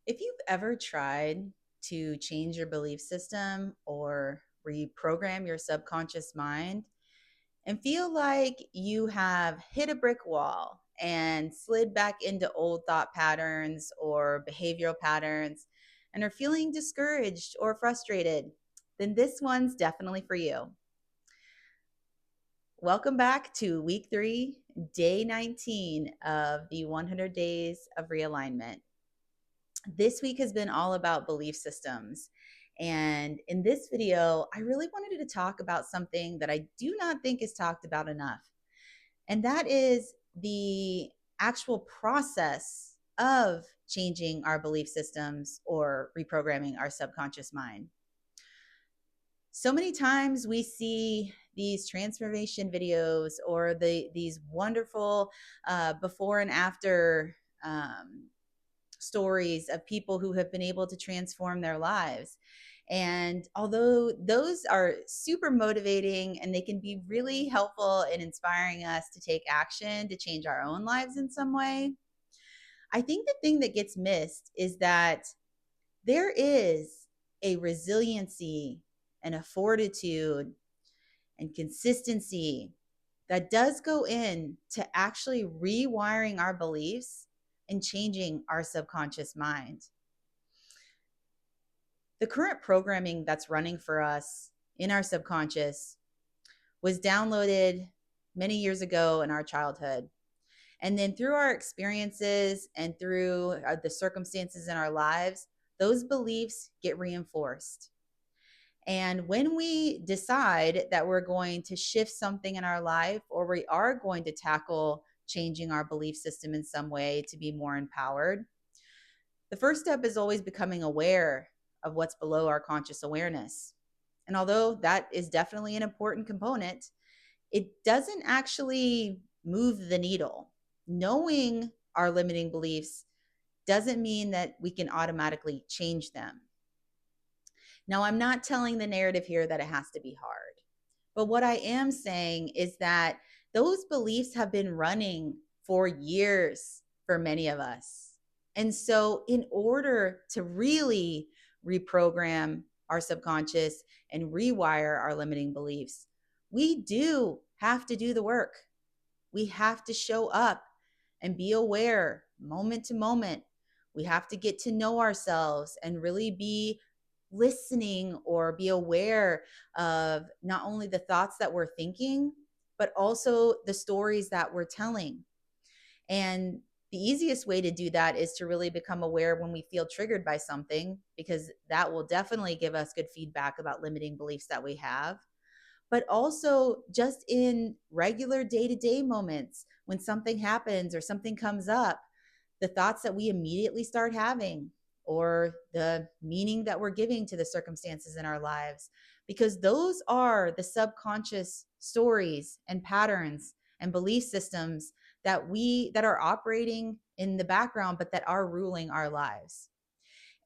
If you've ever tried to change your belief system or reprogram your subconscious mind and feel like you have hit a brick wall and slid back into old thought patterns or behavioral patterns and are feeling discouraged or frustrated, then this one's definitely for you. Welcome back to week 3, day 19 of the 100 days of realignment. This week has been all about belief systems. And in this video, I really wanted to talk about something that I do not think is talked about enough. And that is the actual process of changing our belief systems or reprogramming our subconscious mind. So many times we see these transformation videos or these wonderful before and after stories of people who have been able to transform their lives. And although those are super motivating and they can be really helpful in inspiring us to take action to change our own lives in some way, I think the thing that gets missed is that there is a resiliency and a fortitude and consistency that does go in to actually rewiring our beliefs and changing our subconscious mind. The current programming that's running for us in our subconscious was downloaded many years ago in our childhood. And then through our experiences and through the circumstances in our lives, those beliefs get reinforced. And when we decide that we're going to shift something in our life, or we are going to tackle changing our belief system in some way to be more empowered, the first step is always becoming aware of what's below our conscious awareness. And although that is definitely an important component, it doesn't actually move the needle. Knowing our limiting beliefs doesn't mean that we can automatically change them. Now, I'm not telling the narrative here that it has to be hard. But what I am saying is that those beliefs have been running for years for many of us. And so, in order to really reprogram our subconscious and rewire our limiting beliefs, we do have to do the work. We have to show up and be aware moment to moment. We have to get to know ourselves and really be listening or be aware of not only the thoughts that we're thinking, but also the stories that we're telling. And the easiest way to do that is to really become aware when we feel triggered by something, because that will definitely give us good feedback about limiting beliefs that we have. But also just in regular day-to-day moments when something happens or something comes up, the thoughts that we immediately start having or the meaning that we're giving to the circumstances in our lives, because those are the subconscious stories and patterns and belief systems that are operating in the background but that are ruling our lives.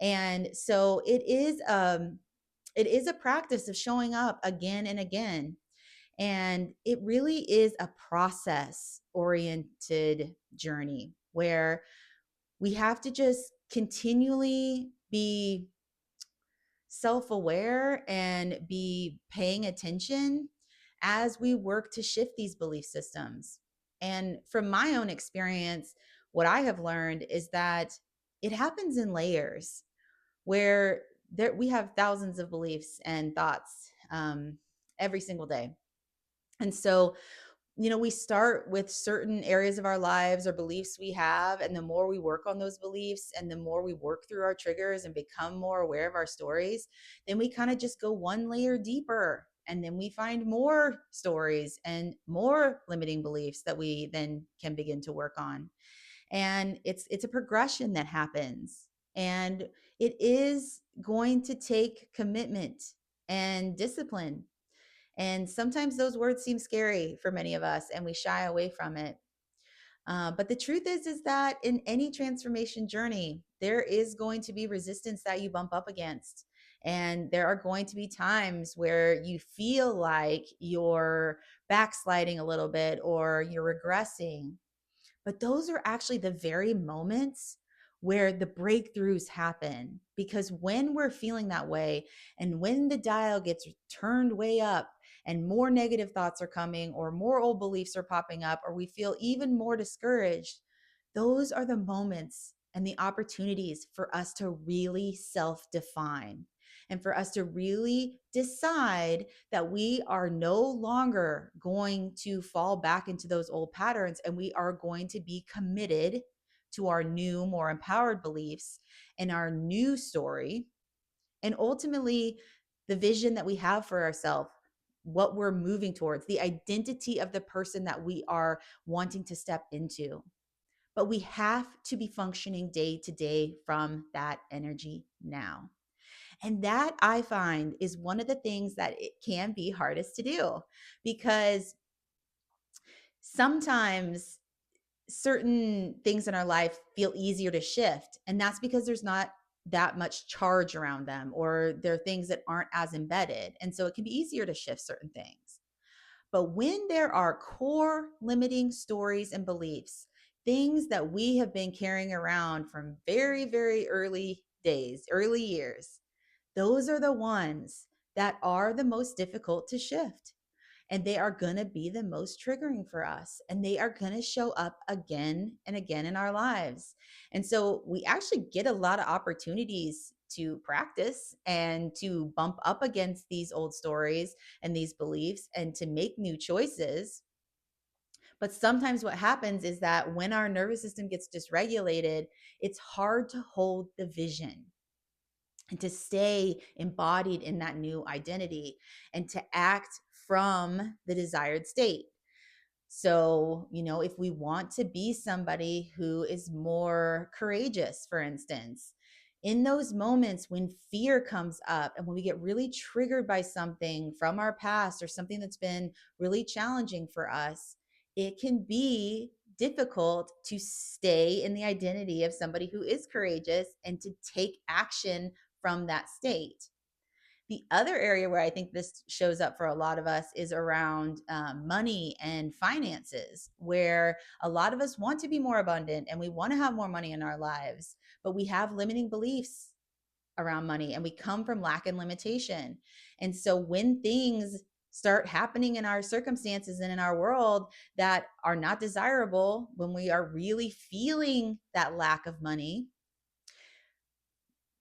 And so it is a practice of showing up again and again. And it really is a process oriented journey where we have to just continually be self aware and be paying attention as we work to shift these belief systems. And from my own experience, what I have learned is that it happens in layers where we have thousands of beliefs and thoughts every single day. And so we start with certain areas of our lives or beliefs we have. And the more we work on those beliefs and the more we work through our triggers and become more aware of our stories, then we kind of just go one layer deeper. And then we find more stories and more limiting beliefs that we then can begin to work on. And it's a progression that happens. And it is going to take commitment and discipline, and sometimes those words seem scary for many of us and we shy away from it. But the truth is that in any transformation journey, there is going to be resistance that you bump up against. And there are going to be times where you feel like you're backsliding a little bit or you're regressing. But those are actually the very moments where the breakthroughs happen. Because when we're feeling that way, and when the dial gets turned way up and more negative thoughts are coming, or more old beliefs are popping up, or we feel even more discouraged, those are the moments and the opportunities for us to really self-define and for us to really decide that we are no longer going to fall back into those old patterns, and we are going to be committed to our new, more empowered beliefs and our new story. And ultimately, the vision that we have for ourselves, what we're moving towards, the identity of the person that we are wanting to step into. But we have to be functioning day to day from that energy now. And that, I find, is one of the things that it can be hardest to do, because sometimes certain things in our life feel easier to shift. And that's because there's not that much charge around them, or there are things that aren't as embedded. And so it can be easier to shift certain things. But when there are core limiting stories and beliefs, things that we have been carrying around from very, very early days, early years, those are the ones that are the most difficult to shift. And they are going to be the most triggering for us. And they are going to show up again and again in our lives. And so we actually get a lot of opportunities to practice and to bump up against these old stories and these beliefs and to make new choices. But sometimes what happens is that when our nervous system gets dysregulated, it's hard to hold the vision and to stay embodied in that new identity and to act from the desired state. So, if we want to be somebody who is more courageous, for instance, in those moments when fear comes up and when we get really triggered by something from our past or something that's been really challenging for us, it can be difficult to stay in the identity of somebody who is courageous and to take action from that state. The other area where I think this shows up for a lot of us is around money and finances, where a lot of us want to be more abundant and we want to have more money in our lives, but we have limiting beliefs around money and we come from lack and limitation. And so when things start happening in our circumstances and in our world that are not desirable, when we are really feeling that lack of money,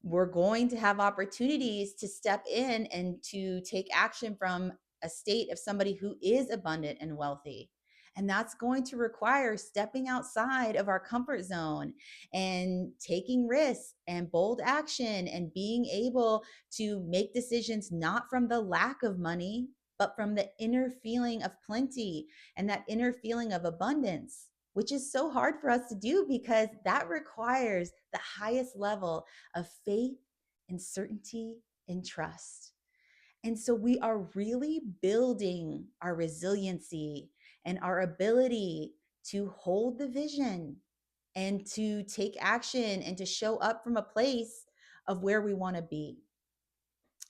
we're going to have opportunities to step in and to take action from a state of somebody who is abundant and wealthy. And that's going to require stepping outside of our comfort zone and taking risks and bold action and being able to make decisions not from the lack of money, but from the inner feeling of plenty and that inner feeling of abundance, which is so hard for us to do because that requires the highest level of faith and certainty and trust. And so we are really building our resiliency and our ability to hold the vision and to take action and to show up from a place of where we want to be.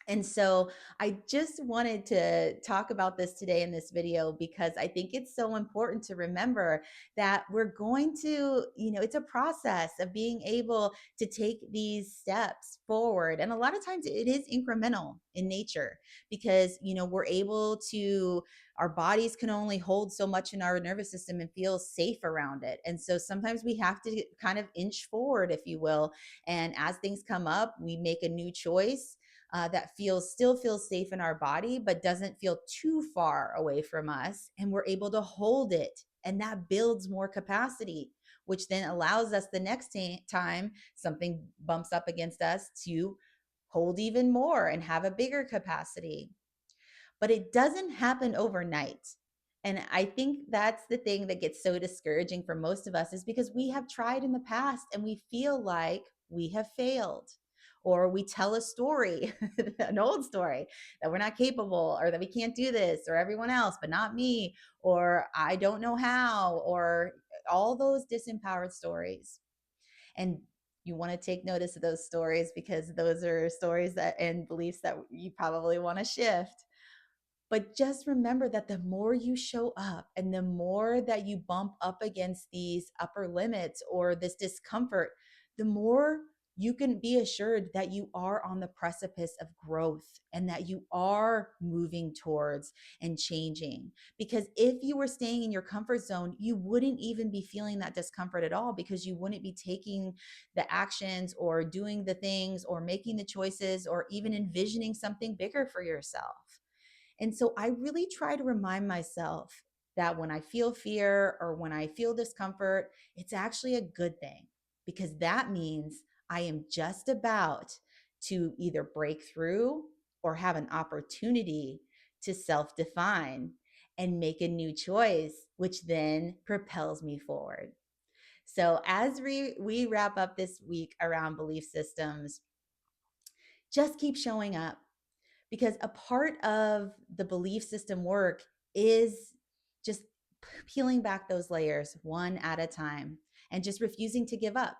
And so I just wanted to talk about this today in this video because I think it's so important to remember that we're going to, it's a process of being able to take these steps forward. And a lot of times it is incremental in nature because, we're able to, our bodies can only hold so much in our nervous system and feel safe around it. And so sometimes we have to kind of inch forward, if you will. And as things come up, we make a new choice that still feels safe in our body, but doesn't feel too far away from us. And we're able to hold it. And that builds more capacity, which then allows us the next time something bumps up against us to hold even more and have a bigger capacity. But it doesn't happen overnight. And I think that's the thing that gets so discouraging for most of us, is because we have tried in the past and we feel like we have failed. Or we tell a story, an old story, that we're not capable, or that we can't do this, or everyone else, but not me, or I don't know how, or all those disempowered stories. And you want to take notice of those stories because those are stories that and beliefs that you probably want to shift. But just remember that the more you show up and the more that you bump up against these upper limits or this discomfort, the more you can be assured that you are on the precipice of growth and that you are moving towards and changing. Because if you were staying in your comfort zone, you wouldn't even be feeling that discomfort at all, because you wouldn't be taking the actions or doing the things or making the choices or even envisioning something bigger for yourself. And so I really try to remind myself that when I feel fear or when I feel discomfort, it's actually a good thing, because that means I am just about to either break through or have an opportunity to self define and make a new choice, which then propels me forward. So, as we wrap up this week around belief systems, just keep showing up, because a part of the belief system work is just peeling back those layers one at a time and just refusing to give up.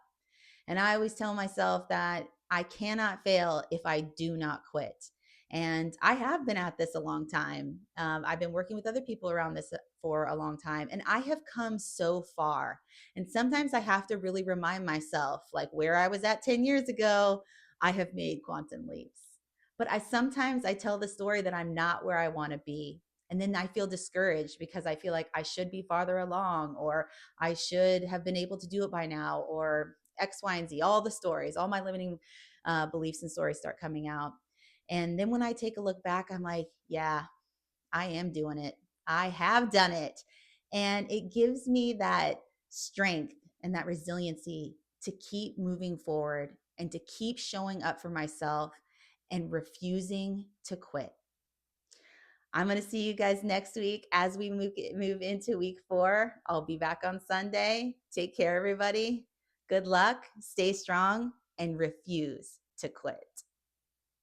And I always tell myself that I cannot fail if I do not quit. And I have been at this a long time. I've been working with other people around this for a long time, and I have come so far. And sometimes I have to really remind myself, like where I was at 10 years ago, I have made quantum leaps. But I sometimes I tell the story that I'm not where I want to be. And then I feel discouraged because I feel like I should be farther along, or I should have been able to do it by now, or X, Y, and Z, all the stories, all my limiting beliefs and stories start coming out. And then when I take a look back, I'm like, yeah, I am doing it. I have done it. And it gives me that strength and that resiliency to keep moving forward and to keep showing up for myself and refusing to quit. I'm going to see you guys next week as we move into week 4. I'll be back on Sunday. Take care, everybody. Good luck, stay strong, and refuse to quit.